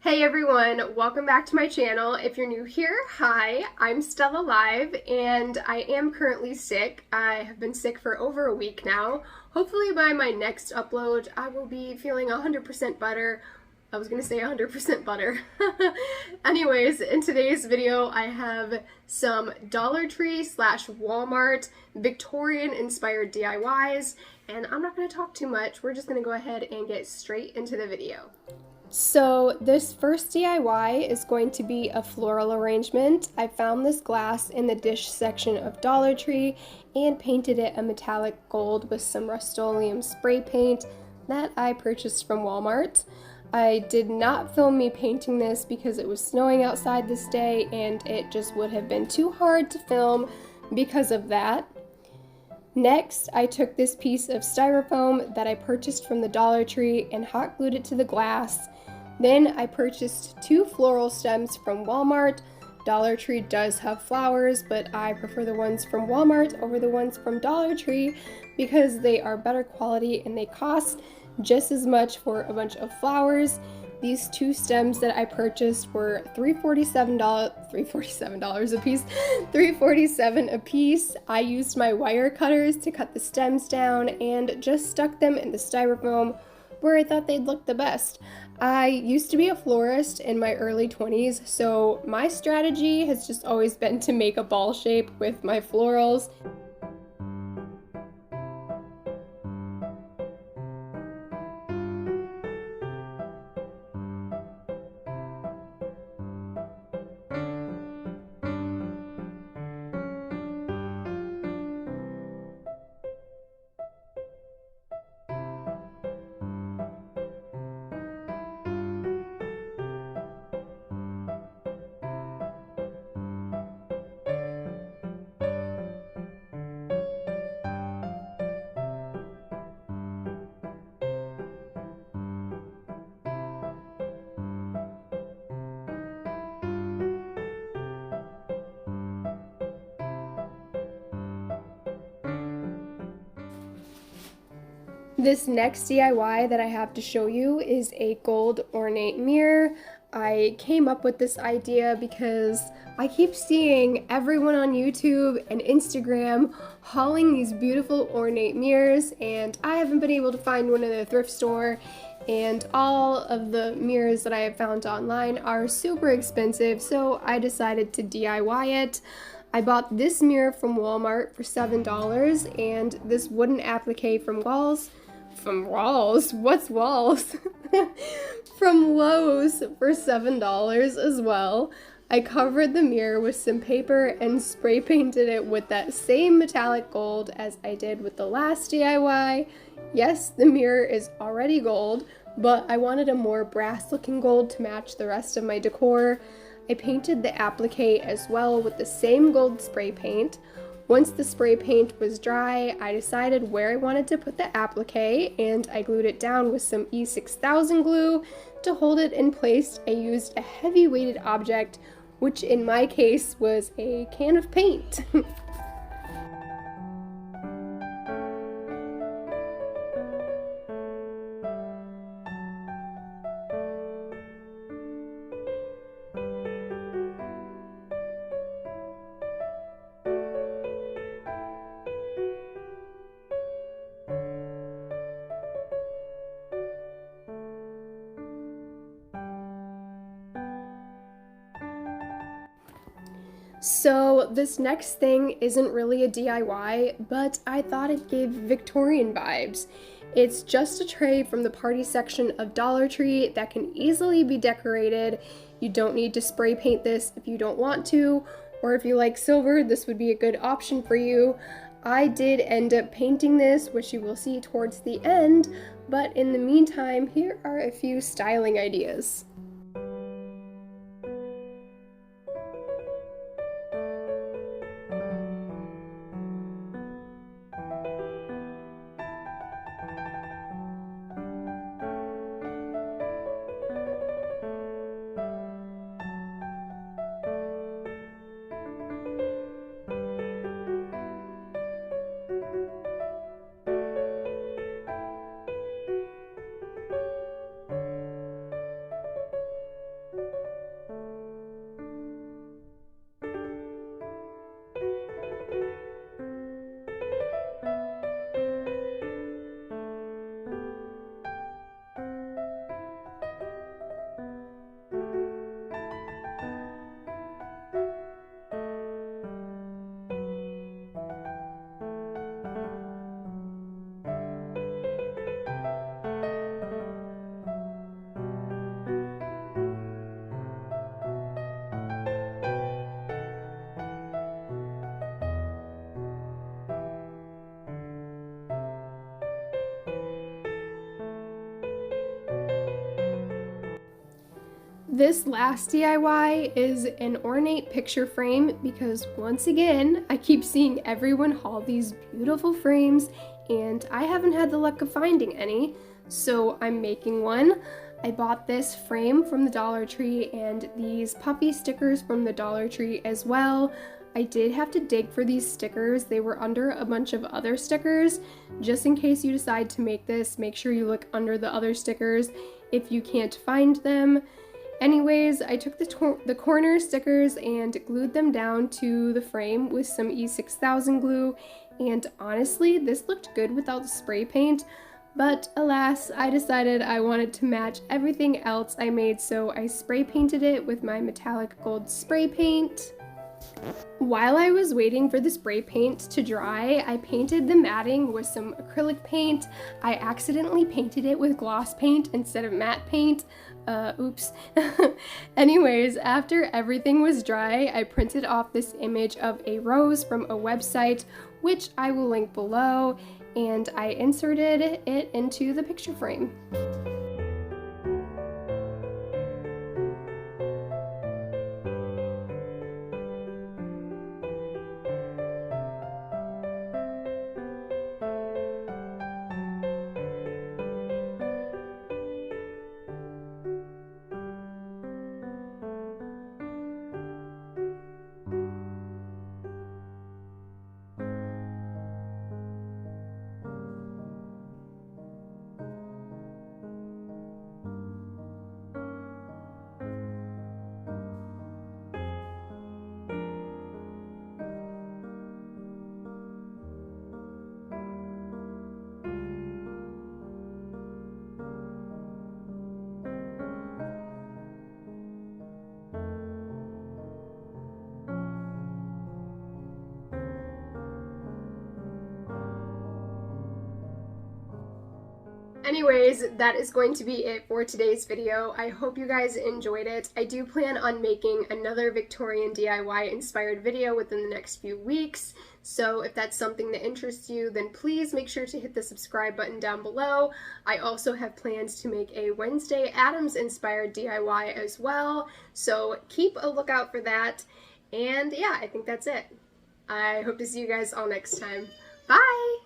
Hey everyone, welcome back to my channel. If you're new here, hi, I'm StellaLive and I am currently sick. I have been sick for over a week now. Hopefully by my next upload I will be feeling 100% better. I was gonna say 100% butter. Anyways, in today's video I have some Dollar Tree / Walmart Victorian inspired DIYs, and I'm not gonna talk too much. We're just gonna go ahead and get straight into the video. So this first DIY is going to be a floral arrangement. I found this glass in the dish section of Dollar Tree and painted it a metallic gold with some Rust-Oleum spray paint that I purchased from Walmart. I did not film me painting this because it was snowing outside this day and it just would have been too hard to film because of that. Next, I took this piece of styrofoam that I purchased from the Dollar Tree and hot glued it to the glass. Then I purchased 2 floral stems from Walmart. Dollar Tree does have flowers, but I prefer the ones from Walmart over the ones from Dollar Tree because they are better quality and they cost just as much for a bunch of flowers. These 2 stems that I purchased were $347 a piece. $347 a piece. I used my wire cutters to cut the stems down and just stuck them in the styrofoam where I thought they'd look the best. I used to be a florist in my early 20s, so my strategy has just always been to make a ball shape with my florals. This next DIY that I have to show you is a gold ornate mirror. I came up with this idea because I keep seeing everyone on YouTube and Instagram hauling these beautiful ornate mirrors, and I haven't been able to find one in the thrift store, and all of the mirrors that I have found online are super expensive, so I decided to DIY it. I bought this mirror from Walmart for $7 and this wooden applique from Walls. What's Walls? From Lowe's for $7 as well. I covered the mirror with some paper and spray painted it with that same metallic gold as I did with the last DIY. Yes, the mirror is already gold, but I wanted a more brass looking gold to match the rest of my decor. I painted the applique as well with the same gold spray paint. Once the spray paint was dry, I decided where I wanted to put the applique and I glued it down with some E6000 glue. To hold it in place, I used a heavy weighted object, which in my case was a can of paint. So this next thing isn't really a DIY, but I thought it gave Victorian vibes. It's just a tray from the party section of Dollar Tree that can easily be decorated. You don't need to spray paint this if you don't want to, or if you like silver, this would be a good option for you. I did end up painting this, which you will see towards the end, but in the meantime, here are a few styling ideas. This last DIY is an ornate picture frame because once again, I keep seeing everyone haul these beautiful frames and I haven't had the luck of finding any, so I'm making one. I bought this frame from the Dollar Tree and these puppy stickers from the Dollar Tree as well. I did have to dig for these stickers. They were under a bunch of other stickers. Just in case you decide to make this, make sure you look under the other stickers if you can't find them. Anyways, I took the corner stickers and glued them down to the frame with some E6000 glue, and honestly, this looked good without the spray paint, but alas, I decided I wanted to match everything else I made, so I spray painted it with my metallic gold spray paint. While I was waiting for the spray paint to dry, I painted the matting with some acrylic paint. I accidentally painted it with gloss paint instead of matte paint. Oops. Anyways, after everything was dry, I printed off this image of a rose from a website, which I will link below, and I inserted it into the picture frame. Anyways, that is going to be it for today's video. I hope you guys enjoyed it. I do plan on making another Victorian DIY inspired video within the next few weeks, so if that's something that interests you, then please make sure to hit the subscribe button down below. I also have plans to make a Wednesday Addams inspired DIY as well, so keep a lookout for that. And yeah, I think that's it. I hope to see you guys all next time. Bye!